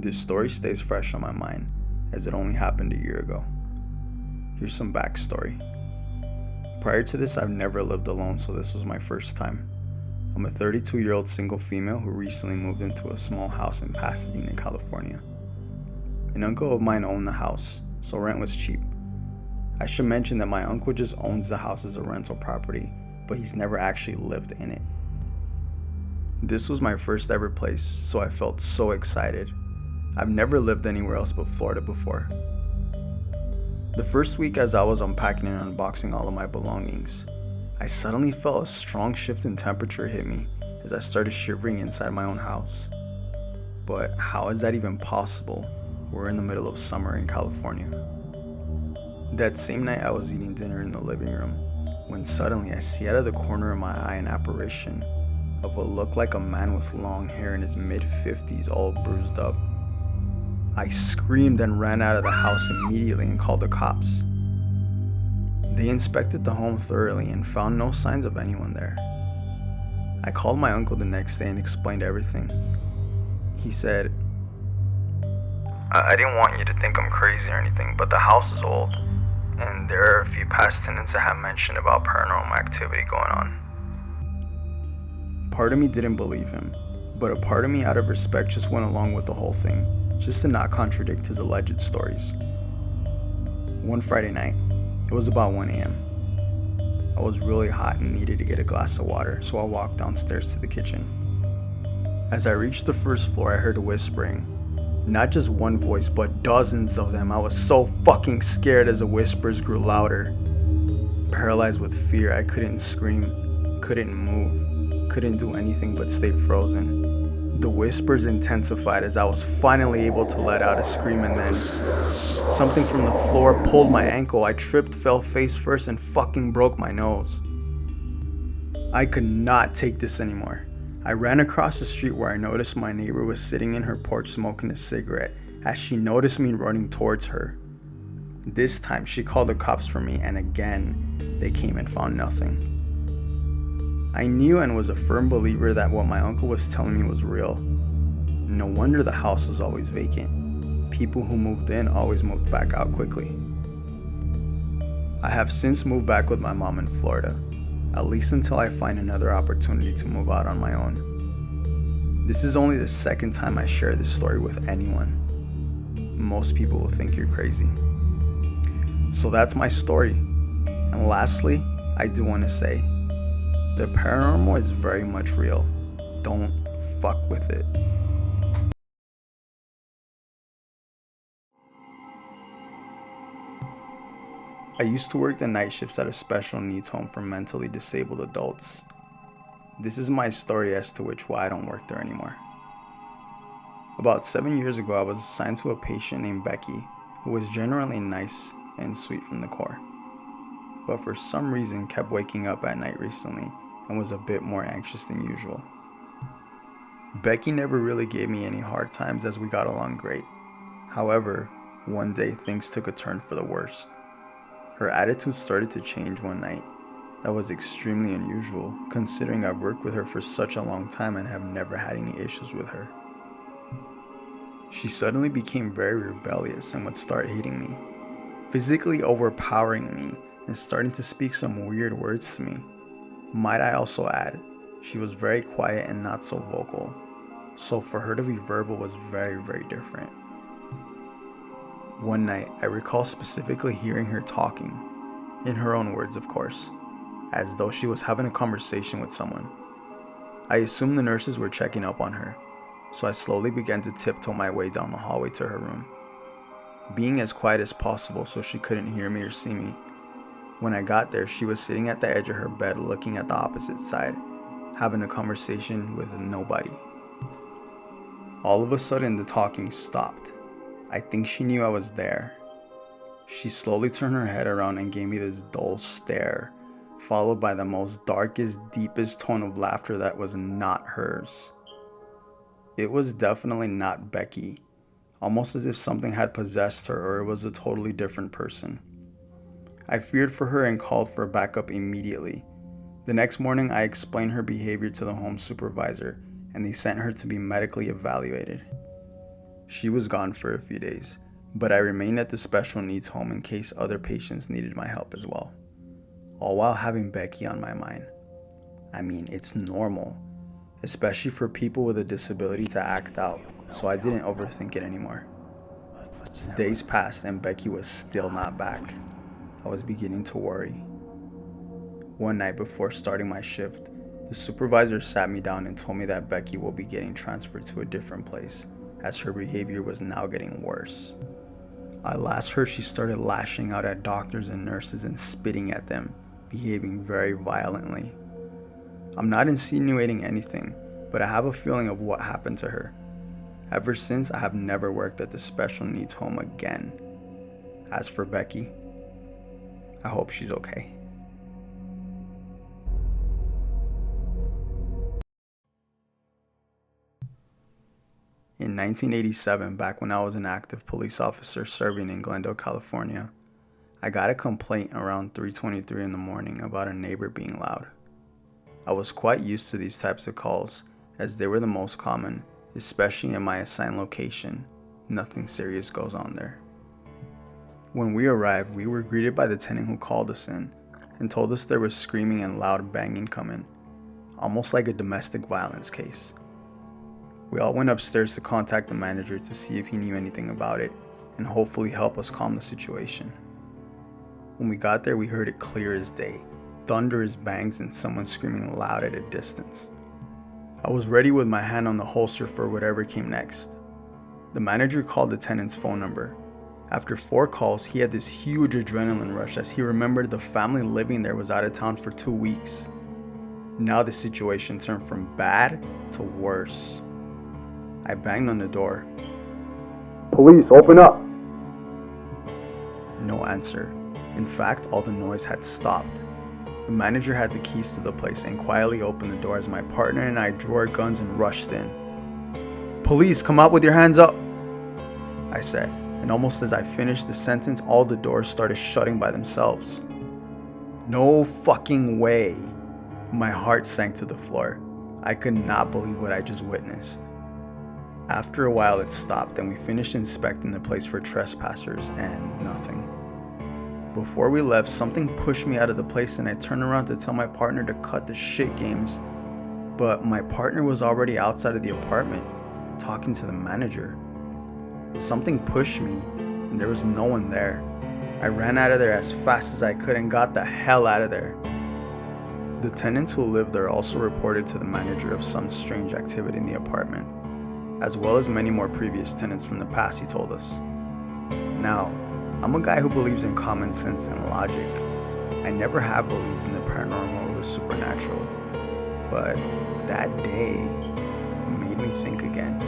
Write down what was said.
This story stays fresh on my mind as it only happened a year ago. Here's some backstory. Prior to this, I've never lived alone, so this was my first time. I'm a 32-year-old single female who recently moved into a small house in Pasadena, California. An uncle of mine owned the house, so rent was cheap. I should mention that my uncle just owns the house as a rental property, but he's never actually lived in it. This was my first ever place, so I felt so excited. I've never lived anywhere else but Florida before. The first week, as I was unpacking and unboxing all of my belongings, I suddenly felt a strong shift in temperature hit me as I started shivering inside my own house. But how is that even possible? We're in the middle of summer in California. That same night, I was eating dinner in the living room when suddenly I see out of the corner of my eye an apparition of what looked like a man with long hair in his mid-50s, all bruised up. I screamed and ran out of the house immediately and called the cops. They inspected the home thoroughly and found no signs of anyone there. I called my uncle the next day and explained everything. He said, I didn't want you to think I'm crazy or anything, but the house is old, and there are a few past tenants that have mentioned about paranormal activity going on. Part of me didn't believe him, but a part of me out of respect just went along with the whole thing, just to not contradict his alleged stories. One Friday night, it was about 1 a.m. I was really hot and needed to get a glass of water, so I walked downstairs to the kitchen. As I reached the first floor, I heard whispering. Not just one voice, but dozens of them. I was so fucking scared as the whispers grew louder. Paralyzed with fear, I couldn't scream, couldn't move, couldn't do anything but stay frozen. The whispers intensified as I was finally able to let out a scream, and then something from the floor pulled my ankle. I tripped, fell face first, and fucking broke my nose. I could not take this anymore. I ran across the street where I noticed my neighbor was sitting in her porch smoking a cigarette as she noticed me running towards her. This time she called the cops for me, and again they came and found nothing. I knew and was a firm believer that what my uncle was telling me was real. No wonder the house was always vacant. People who moved in always moved back out quickly. I have since moved back with my mom in Florida, at least until I find another opportunity to move out on my own. This is only the second time I share this story with anyone. Most people will think you're crazy. So that's my story. And lastly, I do want to say, the paranormal is very much real. Don't fuck with it. I used to work the night shifts at a special needs home for mentally disabled adults. This is my story as to why I don't work there anymore. About 7 years ago, I was assigned to a patient named Becky, who was generally nice and sweet from the core, but for some reason kept waking up at night recently and was a bit more anxious than usual. Becky never really gave me any hard times as we got along great. However, one day things took a turn for the worst. Her attitude started to change one night. That was extremely unusual, considering I've worked with her for such a long time and have never had any issues with her. She suddenly became very rebellious and would start hitting me, physically overpowering me and starting to speak some weird words to me. Might I also add, she was very quiet and not so vocal, so for her to be verbal was very, very different. One night, I recall specifically hearing her talking, in her own words of course, as though she was having a conversation with someone. I assumed the nurses were checking up on her, so I slowly began to tiptoe my way down the hallway to her room, being as quiet as possible so she couldn't hear me or see me. When I got there, she was sitting at the edge of her bed looking at the opposite side, having a conversation with nobody. All of a sudden, the talking stopped. I think she knew I was there. She slowly turned her head around and gave me this dull stare, followed by the most darkest, deepest tone of laughter that was not hers. It was definitely not Becky, almost as if something had possessed her or it was a totally different person. I feared for her and called for backup immediately. The next morning, I explained her behavior to the home supervisor, and they sent her to be medically evaluated. She was gone for a few days, but I remained at the special needs home in case other patients needed my help as well, all while having Becky on my mind. I mean, it's normal, especially for people with a disability to act out, so I didn't overthink it anymore. Days passed and Becky was still not back. I was beginning to worry. One night before starting my shift, the supervisor sat me down and told me that Becky will be getting transferred to a different place, as her behavior was now getting worse. I last heard she started lashing out at doctors and nurses and spitting at them, behaving very violently. I'm not insinuating anything, but I have a feeling of what happened to her. Ever since, I have never worked at the special needs home again. As for Becky, I hope she's okay. In 1987, back when I was an active police officer serving in Glendale, California, I got a complaint around 3:23 in the morning about a neighbor being loud. I was quite used to these types of calls, as they were the most common, especially in my assigned location. Nothing serious goes on there. When we arrived, we were greeted by the tenant who called us in and told us there was screaming and loud banging coming, almost like a domestic violence case. We all went upstairs to contact the manager to see if he knew anything about it and hopefully help us calm the situation. When we got there, we heard it clear as day, thunderous bangs and someone screaming loud at a distance. I was ready with my hand on the holster for whatever came next. The manager called the tenant's phone number. After 4 calls, he had this huge adrenaline rush as he remembered the family living there was out of town for 2 weeks. Now the situation turned from bad to worse. I banged on the door. Police, open up! No answer. In fact, all the noise had stopped. The manager had the keys to the place and quietly opened the door as my partner and I drew our guns and rushed in. "Police, come out with your hands up," I said, and almost as I finished the sentence, all the doors started shutting by themselves. No fucking way. My heart sank to the floor. I could not believe what I just witnessed. After a while it stopped and we finished inspecting the place for trespassers and nothing. Before we left, something pushed me out of the place and I turned around to tell my partner to cut the shit games, but my partner was already outside of the apartment talking to the manager. Something pushed me and there was no one there. I ran out of there as fast as I could and got the hell out of there. The tenants who lived there also reported to the manager of some strange activity in the apartment, as well as many more previous tenants from the past, he told us. Now, I'm a guy who believes in common sense and logic. I never have believed in the paranormal or the supernatural, but that day made me think again.